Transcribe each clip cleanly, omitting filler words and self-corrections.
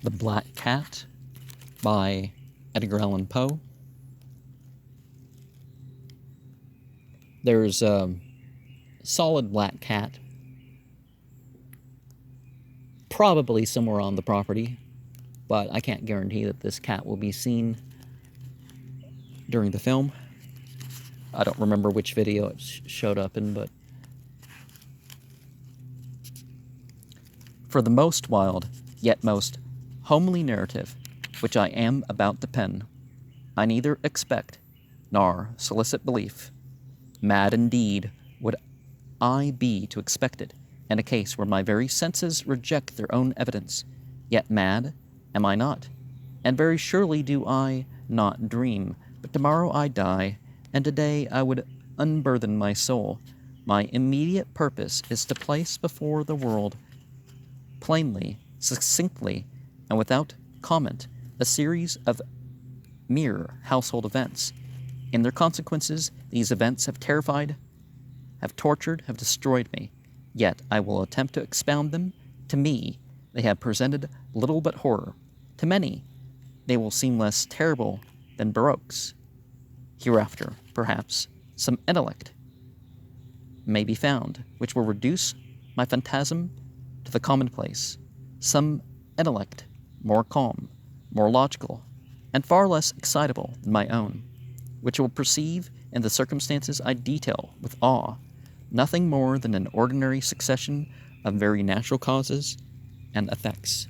The Black Cat by Edgar Allan Poe. There's a solid black cat, probably somewhere on the property, but I can't guarantee that this cat will be seen during the film. I don't remember which video it showed up in, but for the most wild, yet most homely narrative which I am about to pen, I neither expect nor solicit belief. Mad indeed would I be to expect it, in a case where my very senses reject their own evidence. Yet mad am I not, and very surely do I not dream. But tomorrow I die, and today I would unburthen my soul. My immediate purpose is to place before the world, plainly, succinctly, and without comment, a series of mere household events. In their consequences, these events have terrified, have tortured, have destroyed me. Yet I will attempt to expound them. To me, they have presented little but horror. To many, they will seem less terrible than Baroque's. Hereafter, perhaps, some intellect may be found which will reduce my phantasm to the commonplace. Some intellect more calm, more logical, and far less excitable than my own, which will perceive in the circumstances I detail with awe nothing more than an ordinary succession of very natural causes and effects.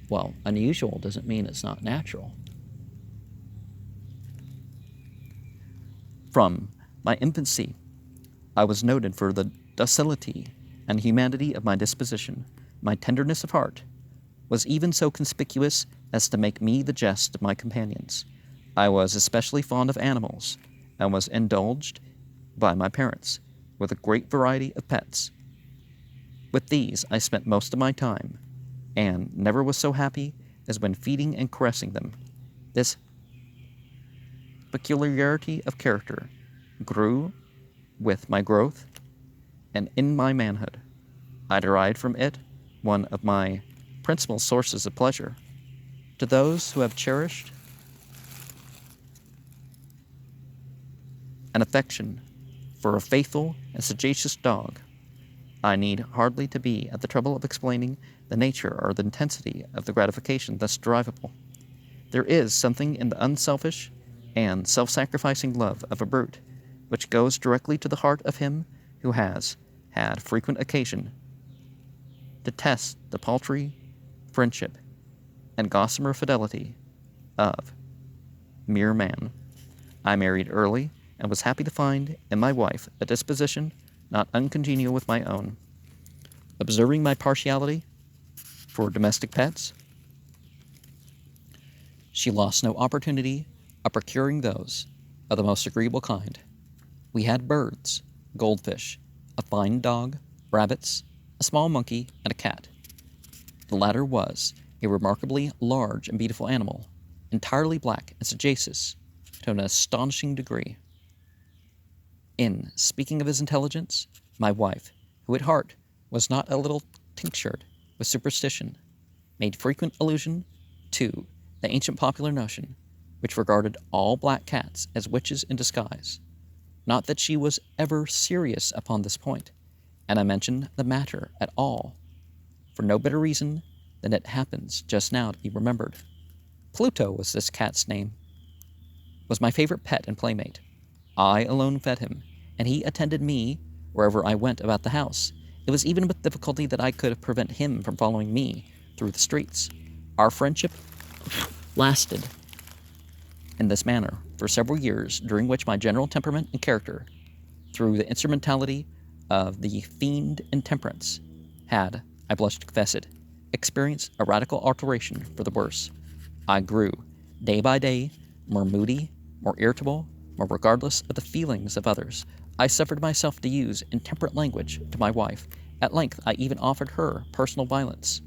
Well, unusual doesn't mean it's not natural. From my infancy, I was noted for the docility and humanity of my disposition. My tenderness of heart was even so conspicuous as to make me the jest of my companions. I was especially fond of animals, and was indulged by my parents with a great variety of pets. With these I spent most of my time, and never was so happy as when feeding and caressing them. This peculiarity of character grew with my growth, and in my manhood I derived from it one of my principal sources of pleasure. To those who have cherished an affection for a faithful and sagacious dog, I need hardly to be at the trouble of explaining the nature or the intensity of the gratification thus derivable. There is something in the unselfish and self-sacrificing love of a brute which goes directly to the heart of him who has had frequent occasion to test the paltry friendship and gossamer fidelity of mere man. I married early, and was happy to find in my wife a disposition not uncongenial with my own. Observing my partiality for domestic pets, she lost no opportunity of procuring those of the most agreeable kind. We had birds, goldfish, a fine dog, rabbits, a small monkey, and a cat. The latter was a remarkably large and beautiful animal, entirely black and sagacious to an astonishing degree. In speaking of his intelligence, my wife, who at heart was not a little tinctured with superstition, made frequent allusion to the ancient popular notion which regarded all black cats as witches in disguise. Not that she was ever serious upon this point, and I mention the matter at all for no better reason than it happens just now to be remembered. Pluto was this cat's name, was my favorite pet and playmate. I alone fed him, and he attended me wherever I went about the house. It was even with difficulty that I could prevent him from following me through the streets. Our friendship lasted in this manner for several years, during which my general temperament and character, through the instrumentality of the fiend intemperance, had, I blush to confess it, experienced a radical alteration for the worse. I grew, day by day, more moody, more irritable, more regardless of the feelings of others. I suffered myself to use intemperate language to my wife. At length, I even offered her personal violence.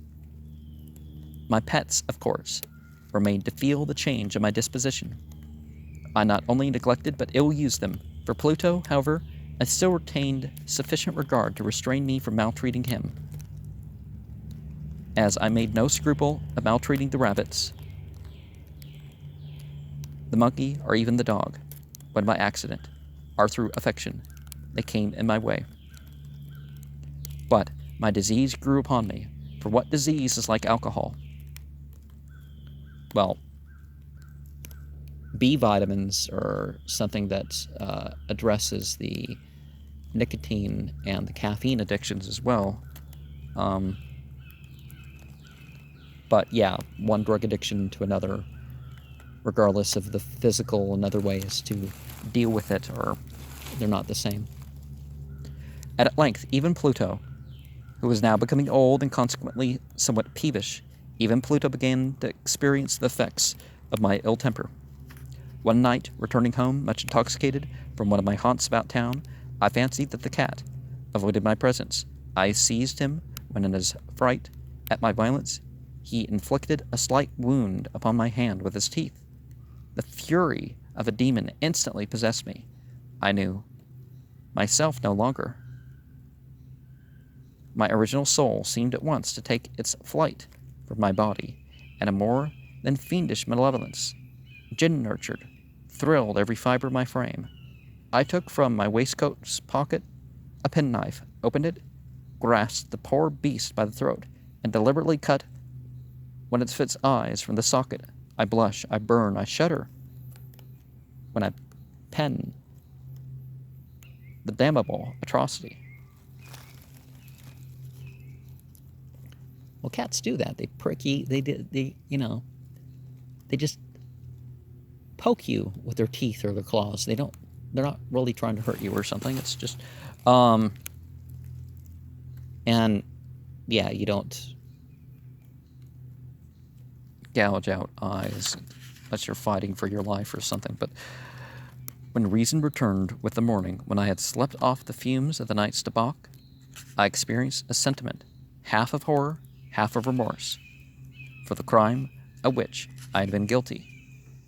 My pets, of course, were made to feel the change of my disposition. I not only neglected but ill-used them. For Pluto, however, I still retained sufficient regard to restrain me from maltreating him. as I made no scruple of maltreating the rabbits, the monkey, or even the dog, when by accident, or through affection, they came in my way. But my disease grew upon me, for what disease is like alcohol? Well, B vitamins are something that addresses the nicotine and the caffeine addictions as well. But yeah, one drug addiction to another, regardless of the physical and other ways to deal with it, or they're not the same. At length, even Pluto, who was now becoming old and consequently somewhat peevish, even Pluto began to experience the effects of my ill temper. One night, returning home much intoxicated from one of my haunts about town, I fancied that the cat avoided my presence. I seized him when, in his fright at my violence, he inflicted a slight wound upon my hand with his teeth. The fury of a demon instantly possessed me. I knew myself no longer. My original soul seemed at once to take its flight from my body, and a more than fiendish malevolence, gin-nurtured, thrilled every fibre of my frame. I took from my waistcoat's pocket a penknife, opened it, grasped the poor beast by the throat, and deliberately cut one of its eyes from the socket. I blush, I burn, I shudder when I pen the damnable atrocity. Well, cats do that. They prick you. They just poke you with their teeth or their claws. They're not really trying to hurt you or something. It's just, and yeah, you don't gouge out eyes unless you're fighting for your life or something. But when reason returned with the morning, when I had slept off the fumes of the night's debauch, I experienced a sentiment, half of horror, half of remorse, for the crime of which I had been guilty.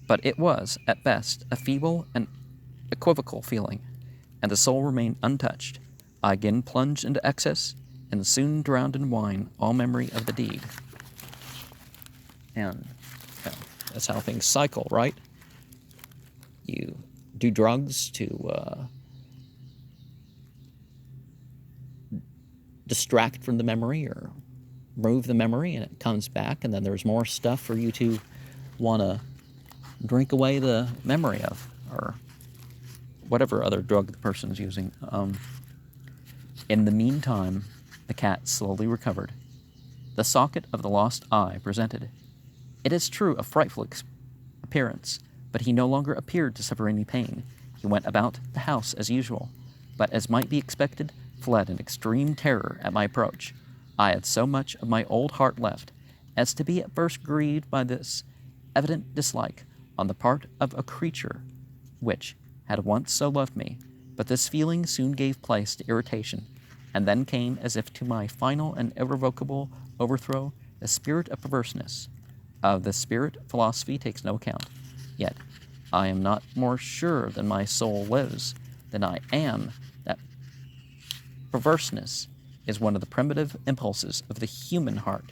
But it was, at best, a feeble and equivocal feeling, and the soul remained untouched. I again plunged into excess, and soon drowned in wine all memory of the deed. And that's how things cycle, right? You do drugs to distract from the memory or remove the memory, and it comes back, and then there's more stuff for you to want to drink away the memory of, or whatever other drug the person's using. In the meantime, the cat slowly recovered. The socket of the lost eye presented, it is true, a frightful appearance, but he no longer appeared to suffer any pain. He went about the house as usual, but, as might be expected, fled in extreme terror at my approach. I had so much of my old heart left as to be at first grieved by this evident dislike on the part of a creature which had once so loved me, but this feeling soon gave place to irritation, and then came, as if to my final and irrevocable overthrow, the spirit of perverseness. Of this spirit philosophy takes no account, yet I am not more sure than my soul lives than I am that perverseness is one of the primitive impulses of the human heart,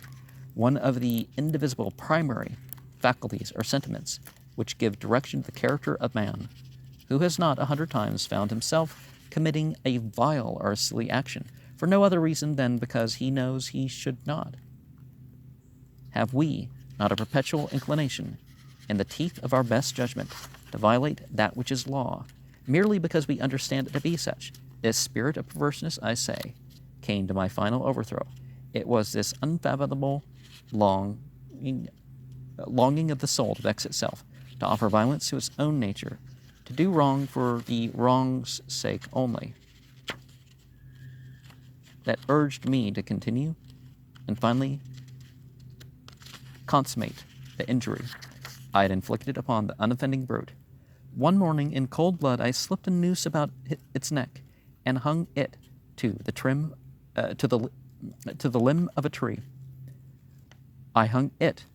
one of the indivisible primary faculties or sentiments which give direction to the character of man. Who has not 100 times found himself committing a vile or silly action for no other reason than because he knows he should not? Have we not a perpetual inclination, in the teeth of our best judgment, to violate that which is law, merely because we understand it to be such? This spirit of perverseness, I say, came to my final overthrow. It was this unfathomable longing of the soul to vex itself, to offer violence to its own nature, to do wrong for the wrong's sake only, that urged me to continue and finally consummate the injury I had inflicted upon the unoffending brute. One morning, in cold blood, I slipped a noose about its neck and hung it to the limb of a tree. I hung it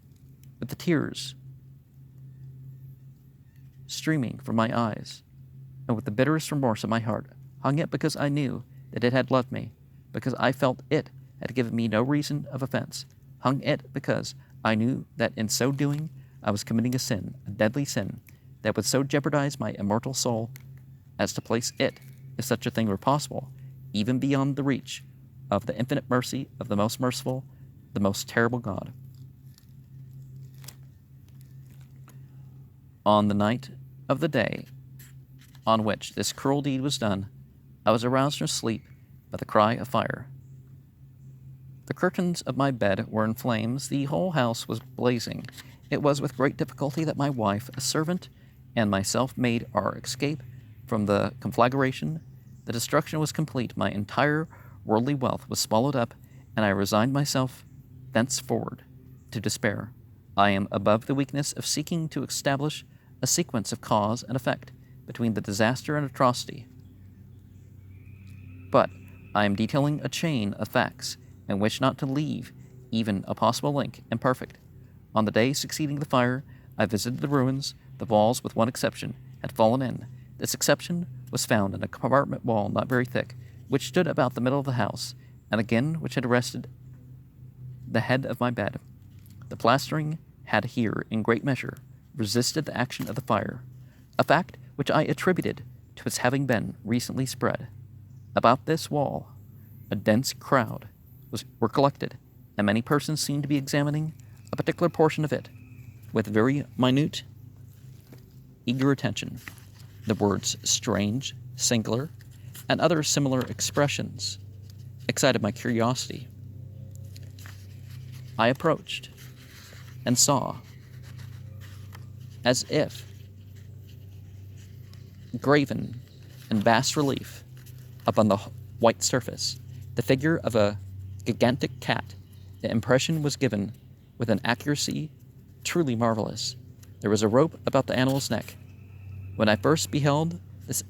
with the tears streaming from my eyes, and with the bitterest remorse in my heart, hung it because I knew that it had loved me, because I felt it had given me no reason of offense, hung it because I knew that in so doing I was committing a sin, a deadly sin, that would so jeopardize my immortal soul as to place it, if such a thing were possible, even beyond the reach of the infinite mercy of the most merciful, the most terrible God. On the night of the day on which this cruel deed was done, I was aroused from sleep by the cry of fire. The curtains of my bed were in flames, the whole house was blazing. It was with great difficulty that my wife, a servant, and myself made our escape from the conflagration. The destruction was complete, my entire worldly wealth was swallowed up, and I resigned myself thenceforward to despair. I am above the weakness of seeking to establish a sequence of cause and effect between the disaster and atrocity, but I am detailing a chain of facts and wish not to leave even a possible link imperfect. On the day succeeding the fire, I visited the ruins. The walls, with one exception, had fallen in. This exception was found in a compartment wall not very thick, which stood about the middle of the house, and again which had rested the head of my bed. The plastering had here, in great measure, resisted the action of the fire, a fact which I attributed to its having been recently spread. About this wall, a dense crowd were collected, and many persons seemed to be examining a particular portion of it with very minute, eager attention. The words strange, singular, and other similar expressions excited my curiosity. I approached and saw, as if graven in bas relief upon the white surface, the figure of a gigantic cat. The impression was given with an accuracy truly marvelous. There was a rope about the animal's neck. When I first beheld this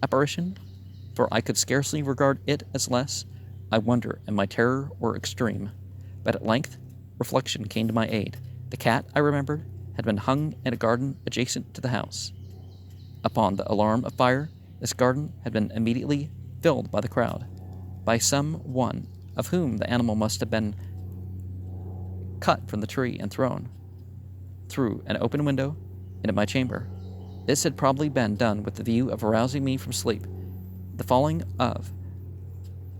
apparition, for I could scarcely regard it as less, my wonder and my terror were extreme. But at length reflection came to my aid. The cat, I remembered, had been hung in a garden adjacent to the house. Upon the alarm of fire, this garden had been immediately filled by the crowd, by some one of whom the animal must have been cut from the tree and thrown through an open window into my chamber. This had probably been done with the view of arousing me from sleep. The falling of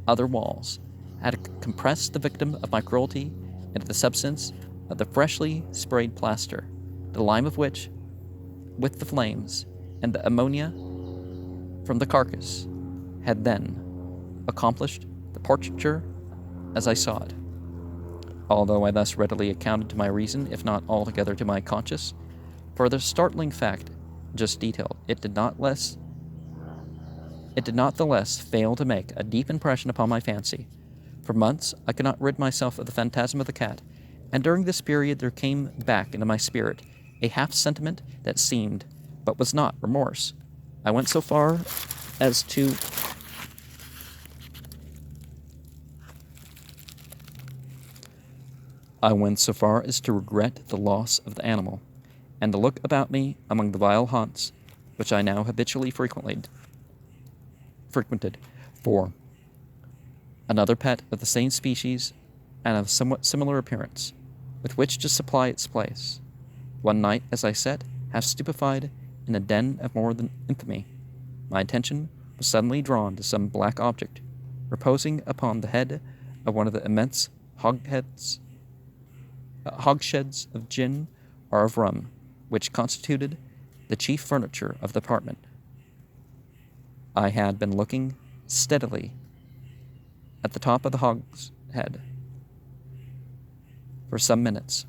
other walls had compressed the victim of my cruelty into the substance of the freshly sprayed plaster, the lime of which, with the flames and the ammonia from the carcass, had then accomplished the portraiture as I saw it. Although I thus readily accounted to my reason, if not altogether to my conscience, for the startling fact just detailed, it did not the less fail to make a deep impression upon my fancy. For months I could not rid myself of the phantasm of the cat, and during this period there came back into my spirit a half-sentiment that seemed, but was not, remorse. I went so far as to regret the loss of the animal, and to look about me among the vile haunts which I now habitually frequented for another pet of the same species and of somewhat similar appearance, with which to supply its place. One night, as I sat, half stupefied, in a den of more than infamy, my attention was suddenly drawn to some black object, reposing upon the head of one of the immense hogsheads of gin or of rum, which constituted the chief furniture of the apartment. I had been looking steadily at the top of the hogshead for some minutes,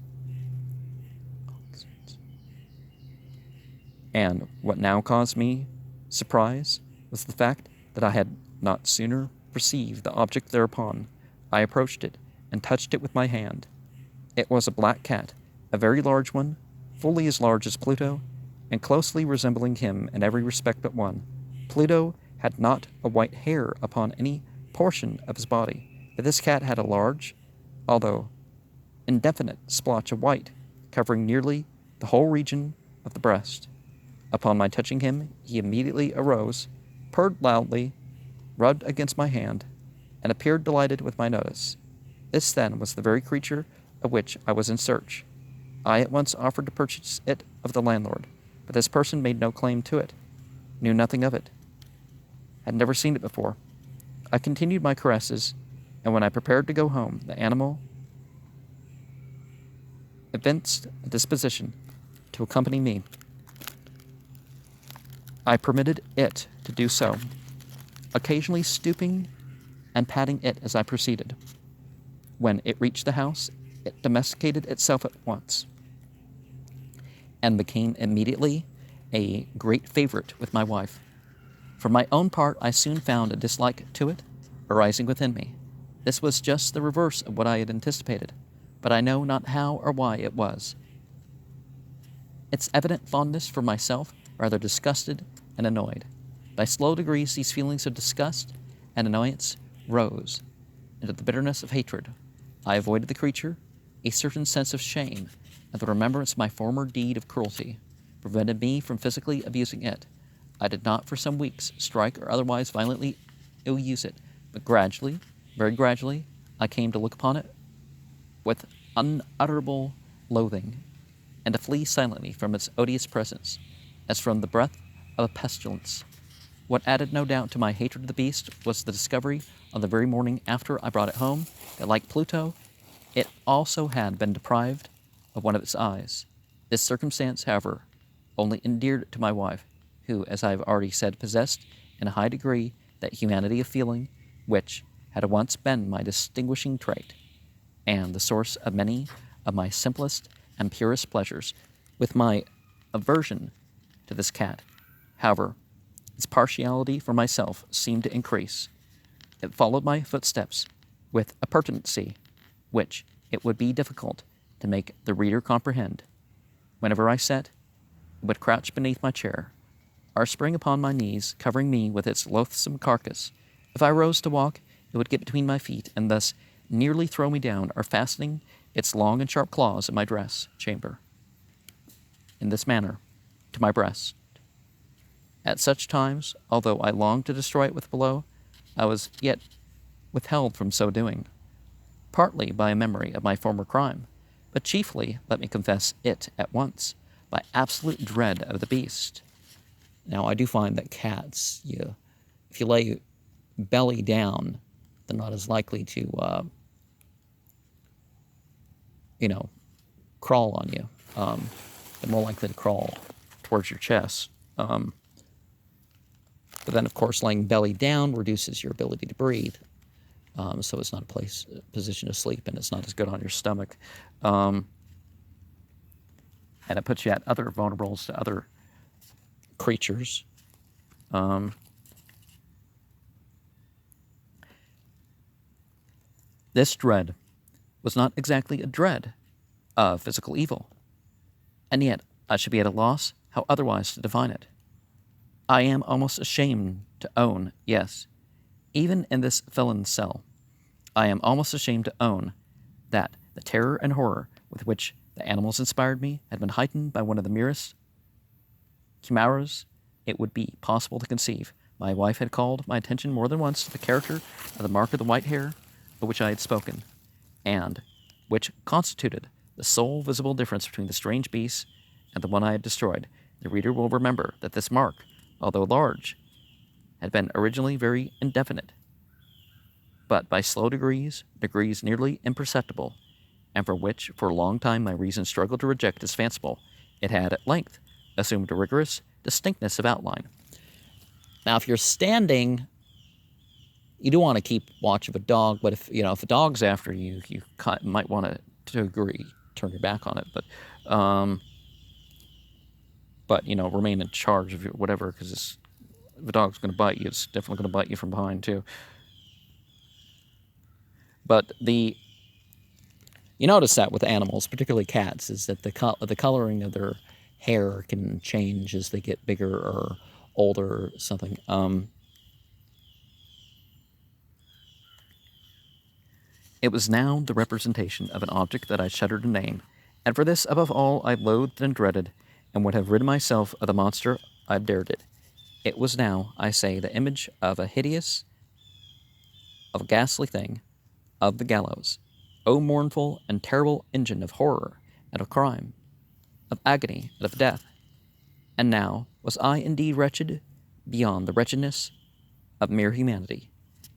and what now caused me surprise was the fact that I had not sooner perceived the object thereupon. I approached it and touched it with my hand. It was a black cat, a very large one, fully as large as Pluto, and closely resembling him in every respect but one. Pluto had not a white hair upon any portion of his body, but this cat had a large, although indefinite, splotch of white, covering nearly the whole region of the breast. Upon my touching him, he immediately arose, purred loudly, rubbed against my hand, and appeared delighted with my notice. This, then, was the very creature of which I was in search. I at once offered to purchase it of the landlord, but this person made no claim to it, knew nothing of it, had never seen it before. I continued my caresses, and when I prepared to go home, the animal evinced a disposition to accompany me. I permitted it to do so, occasionally stooping and patting it as I proceeded. When it reached the house, it domesticated itself at once, and became immediately a great favorite with my wife. For my own part, I soon found a dislike to it arising within me. This was just the reverse of what I had anticipated, but I know not how or why it was. Its evident fondness for myself rather disgusted and annoyed. By slow degrees, these feelings of disgust and annoyance rose into the bitterness of hatred. I avoided the creature. A certain sense of shame and the remembrance of my former deed of cruelty prevented me from physically abusing it. I did not for some weeks strike or otherwise violently ill-use it, but gradually, very gradually, I came to look upon it with unutterable loathing, and to flee silently from its odious presence, as from the breath of a pestilence. What added no doubt to my hatred of the beast was the discovery, on the very morning after I brought it home, that, like Pluto, it also had been deprived of one of its eyes. This circumstance, however, only endeared it to my wife, who, as I have already said, possessed, in a high degree, that humanity of feeling which had once been my distinguishing trait, and the source of many of my simplest and purest pleasures. With my aversion to this cat, however, its partiality for myself seemed to increase. It followed my footsteps with a pertinency which it would be difficult to make the reader comprehend. Whenever I sat, it would crouch beneath my chair, or spring upon my knees, covering me with its loathsome carcass. If I rose to walk, it would get between my feet, and thus nearly throw me down, or fastening its long and sharp claws in my dress chamber, in this manner, to my breast. At such times, although I longed to destroy it with a blow, I was yet withheld from so doing, partly by a memory of my former crime, but chiefly, let me confess it at once, by absolute dread of the beast. Now, I do find that cats, if you lay belly down, they're not as likely to, crawl on you. They're more likely to crawl towards your chest. But then, of course, laying belly down reduces your ability to breathe. So it's not a position to sleep, and it's not as good on your stomach. And it puts you at other vulnerables to other creatures. This dread was not exactly a dread of physical evil, and yet I should be at a loss how otherwise to define it. I am almost ashamed to own, yes, even in this felon's cell, I am almost ashamed to own that the terror and horror with which the animals inspired me had been heightened by one of the merest chimeras it would be possible to conceive. My wife had called my attention more than once to the character of the mark of the white hair of which I had spoken, and which constituted the sole visible difference between the strange beast and the one I had destroyed. The reader will remember that this mark, although large, had been originally very indefinite, but by slow degrees nearly imperceptible, and for which for a long time my reason struggled to reject as fanciful, it had at length assumed a rigorous distinctness of outline. Now, if you're standing, you do want to keep watch of a dog, but if a dog's after you, you might want to agree, turn your back on it, but remain in charge of whatever, because if a dog's going to bite you, it's definitely going to bite you from behind too. But you notice that with animals, particularly cats, is that the coloring of their hair can change as they get bigger or older or something. It was now the representation of an object that I shuddered to name, and for this, above all, I loathed and dreaded, and would have rid myself of the monster I dared it. It was now, I say, the image of a ghastly thing, of the gallows, O mournful and terrible engine of horror and of crime, of agony and of death! And now was I indeed wretched beyond the wretchedness of mere humanity,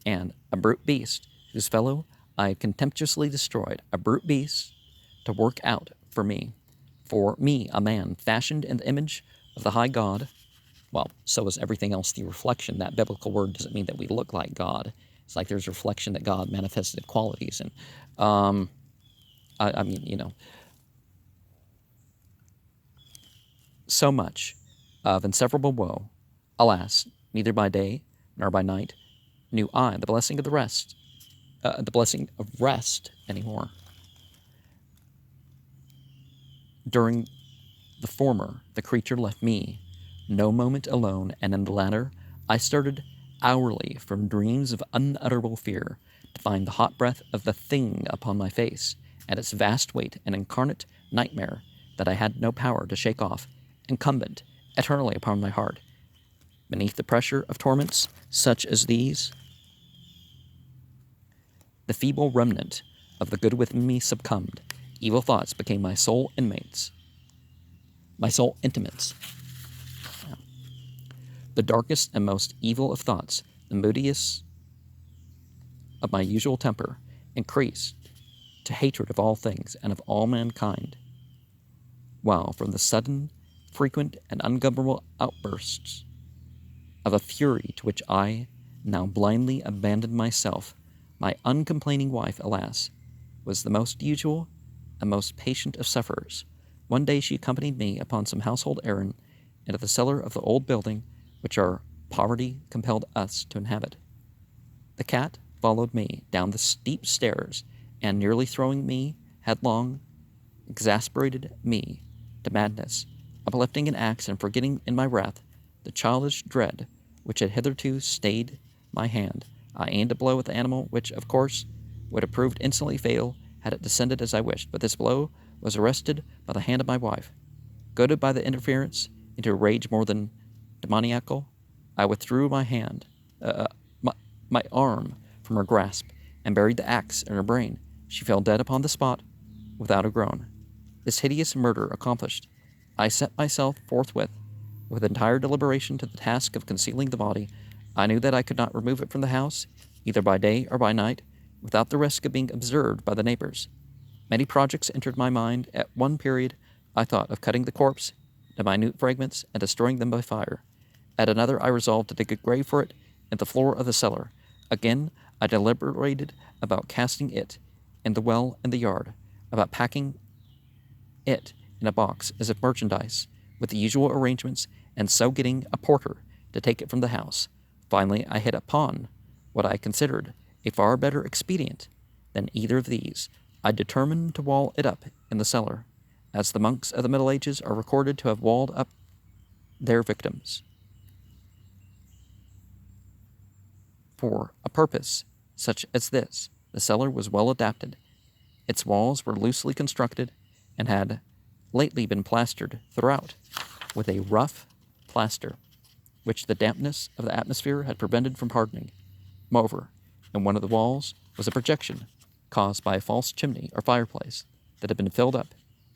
and a brute beast whose fellow I had contemptuously destroyed, a brute beast to work out for me, a man fashioned in the image of the high God. Well, so is everything else the reflection. That biblical word doesn't mean that we look like God. It's like there's reflection that God manifested qualities. And I mean, so much of inseparable woe, alas, neither by day nor by night knew I the blessing of rest anymore. During the former, the creature left me no moment alone, and in the latter, I started hourly from dreams of unutterable fear to find the hot breath of the thing upon my face, and its vast weight an incarnate nightmare that I had no power to shake off, incumbent eternally upon my heart. Beneath the pressure of torments such as these, the feeble remnant of the good within me succumbed. Evil thoughts became my sole intimates. The darkest and most evil of thoughts, the moodiest of my usual temper, increased to hatred of all things and of all mankind, while from the sudden, frequent, and ungovernable outbursts of a fury to which I now blindly abandoned myself, my uncomplaining wife, alas, was the most usual and most patient of sufferers. One day she accompanied me upon some household errand into the cellar of the old building which our poverty compelled us to inhabit. The cat followed me down the steep stairs, and nearly throwing me headlong, exasperated me to madness. Uplifting an axe and forgetting in my wrath the childish dread which had hitherto stayed my hand, I aimed a blow at the animal, which, of course, would have proved instantly fatal had it descended as I wished. But this blow was arrested by the hand of my wife. Goaded by the interference into a rage more than demoniacal, I withdrew my arm from her grasp and buried the axe in her brain. She fell dead upon the spot without a groan. This hideous murder accomplished, I set myself forthwith, with entire deliberation, to the task of concealing the body. I knew that I could not remove it from the house, either by day or by night, without the risk of being observed by the neighbors. Many projects entered my mind. At one period, I thought of cutting the corpse into minute fragments and destroying them by fire. At another, I resolved to dig a grave for it in the floor of the cellar. Again, I deliberated about casting it in the well in the yard, about packing it in a box as if merchandise, with the usual arrangements, and so getting a porter to take it from the house. Finally, I hit upon what I considered a far better expedient than either of these. I determined to wall it up in the cellar, as the monks of the Middle Ages are recorded to have walled up their victims. For a purpose such as this, the cellar was well adapted. Its walls were loosely constructed, and had lately been plastered throughout with a rough plaster, which the dampness of the atmosphere had prevented from hardening. Moreover, in one of the walls was a projection caused by a false chimney or fireplace that had been filled up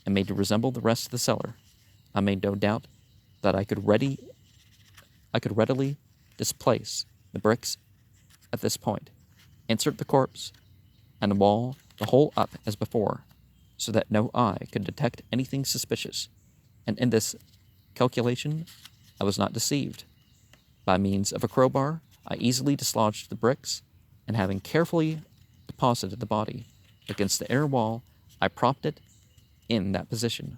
and made to resemble the rest of the cellar. I made no doubt that I could readily displace the bricks at this point, insert the corpse, and wall the whole up as before, so that no eye could detect anything suspicious. And in this calculation I was not deceived. By means of a crowbar, I easily dislodged the bricks, and having carefully deposited the body against the inner wall, I propped it in that position,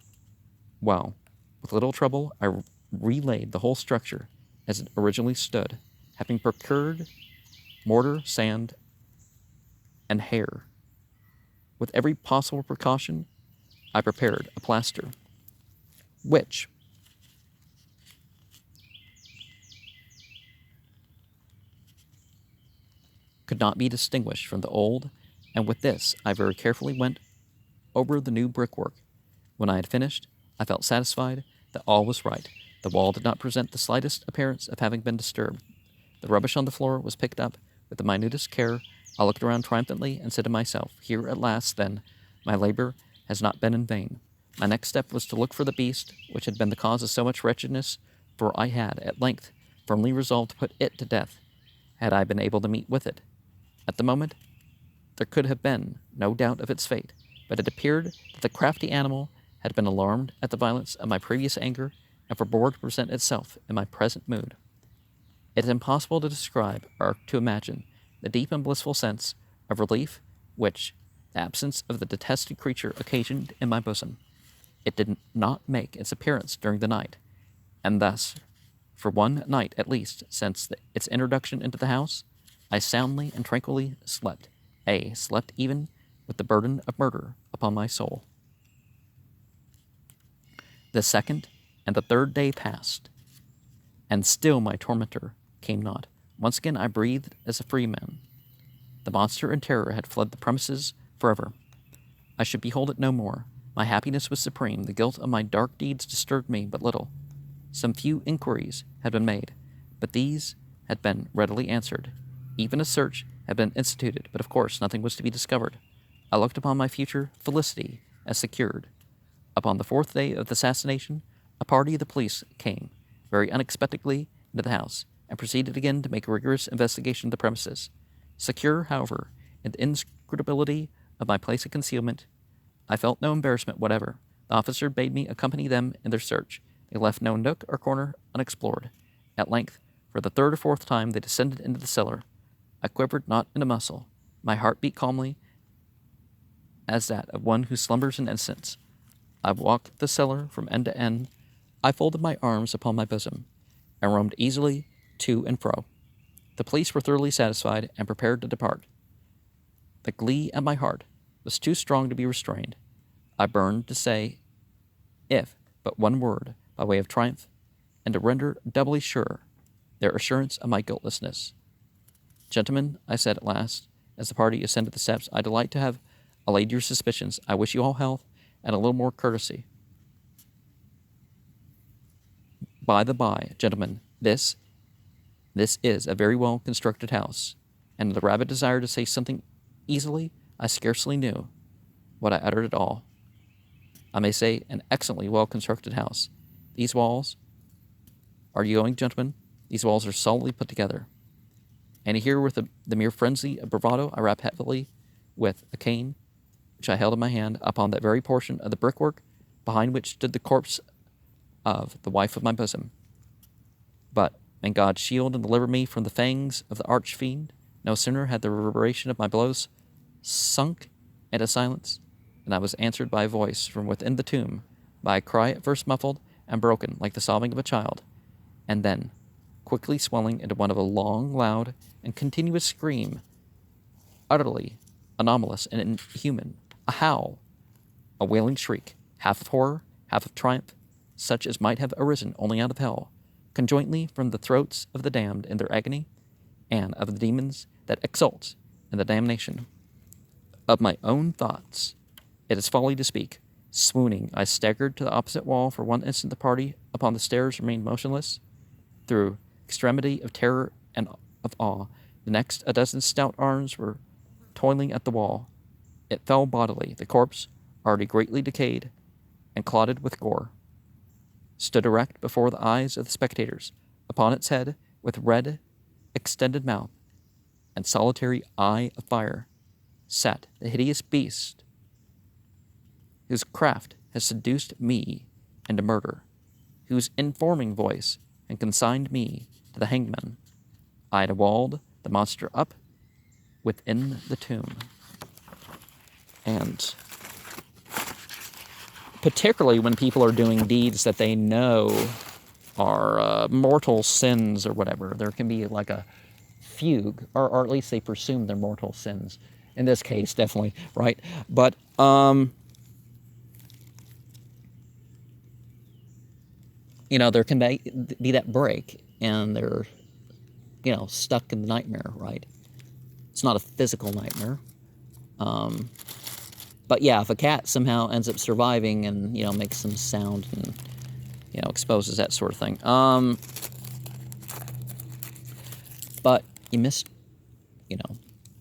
while, with little trouble, I relaid the whole structure as it originally stood, having procured mortar, sand, and hair. With every possible precaution, I prepared a plaster, which, could not be distinguished from the old, and with this I very carefully went over the new brickwork. When I had finished, I felt satisfied that all was right. The wall did not present the slightest appearance of having been disturbed. The rubbish on the floor was picked up with the minutest care I looked around triumphantly and said to myself, "Here at last, then, my labor has not been in vain." My next step was to look for the beast which had been the cause of so much wretchedness, for I had, at length, firmly resolved to put it to death, had I been able to meet with it. At the moment, there could have been no doubt of its fate, but it appeared that the crafty animal had been alarmed at the violence of my previous anger, and forbore to present itself in my present mood. It is impossible to describe or to imagine the deep and blissful sense of relief which the absence of the detested creature occasioned in my bosom. It did not make its appearance during the night, and thus, for one night at least since its introduction into the house, I soundly and tranquilly slept, slept even with the burden of murder upon my soul. The second and the third day passed, and still my tormentor came not. Once again I breathed as a free man. The monster in terror had fled the premises forever. I should behold it no more. My happiness was supreme. The guilt of my dark deeds disturbed me but little. Some few inquiries had been made, but these had been readily answered. Even a search had been instituted, but of course nothing was to be discovered. I looked upon my future felicity as secured. Upon the fourth day of the assassination, a party of the police came, very unexpectedly, into the house, and proceeded again to make a rigorous investigation of the premises. Secure, however, in the inscrutability of my place of concealment, I felt no embarrassment whatever. The officer bade me accompany them in their search. They left no nook or corner unexplored. At length, for the third or fourth time, they descended into the cellar. I quivered not in a muscle. My heart beat calmly as that of one who slumbers in innocence. I walked the cellar from end to end. I folded my arms upon my bosom, and roamed easily to and fro. The police were thoroughly satisfied and prepared to depart. The glee at my heart was too strong to be restrained. I burned to say, if but one word, by way of triumph, and to render doubly sure their assurance of my guiltlessness. "Gentlemen," I said at last, as the party ascended the steps, "I delight to have allayed your suspicions. I wish you all health and a little more courtesy. By the by, gentlemen, this is a very well constructed house." And the rabid desire to say something easily, I scarcely knew what I uttered at all. I may say an excellently well constructed house. These walls, are you going, gentlemen? These walls are solidly put together. And here, with the mere frenzy of bravado, I rapped heavily with a cane, which I held in my hand, upon that very portion of the brickwork behind which stood the corpse of the wife of my bosom. But, may God shield and deliver me from the fangs of the arch-fiend, no sooner had the reverberation of my blows sunk into silence than I was answered by a voice from within the tomb, by a cry at first muffled and broken like the sobbing of a child, and then quickly swelling into one of a long, loud, and continuous scream, utterly anomalous and inhuman, a howl, a wailing shriek, half of horror, half of triumph, such as might have arisen only out of hell, conjointly from the throats of the damned in their agony, and of the demons that exult in the damnation. Of my own thoughts, it is folly to speak. Swooning, I staggered to the opposite wall. For one instant the party upon the stairs remained motionless, through extremity of terror and of awe. The next, a dozen stout arms were toiling at the wall. It fell bodily. The corpse, already greatly decayed and clotted with gore, stood erect before the eyes of the spectators. Upon its head, with red, extended mouth and solitary eye of fire, sat the hideous beast whose craft has seduced me into murder, whose informing voice had consigned me to the hangman. I had walled the monster up within the tomb. And particularly when people are doing deeds that they know are mortal sins or whatever, there can be like a fugue, or at least they presume they're mortal sins. In this case, definitely, right? But, there can be that break, and they're, stuck in the nightmare, right? It's not a physical nightmare. But yeah, if a cat somehow ends up surviving and, makes some sound and, exposes that sort of thing. But you missed,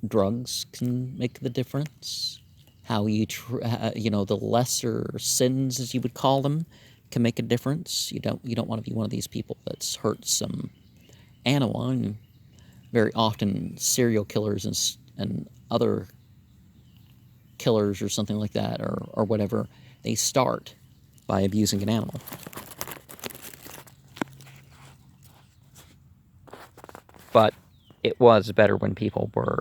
drugs can make the difference. How the lesser sins, as you would call them, can make a difference. You don't want to be one of these people that's hurt some animal. And very often, serial killers and other killers or something like that, or whatever, they start by abusing an animal. But it was better when people were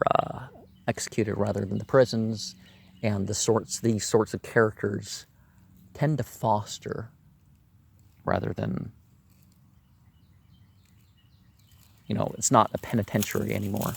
executed rather than the prisons, and these sorts of characters tend to foster rather than, it's not a penitentiary anymore.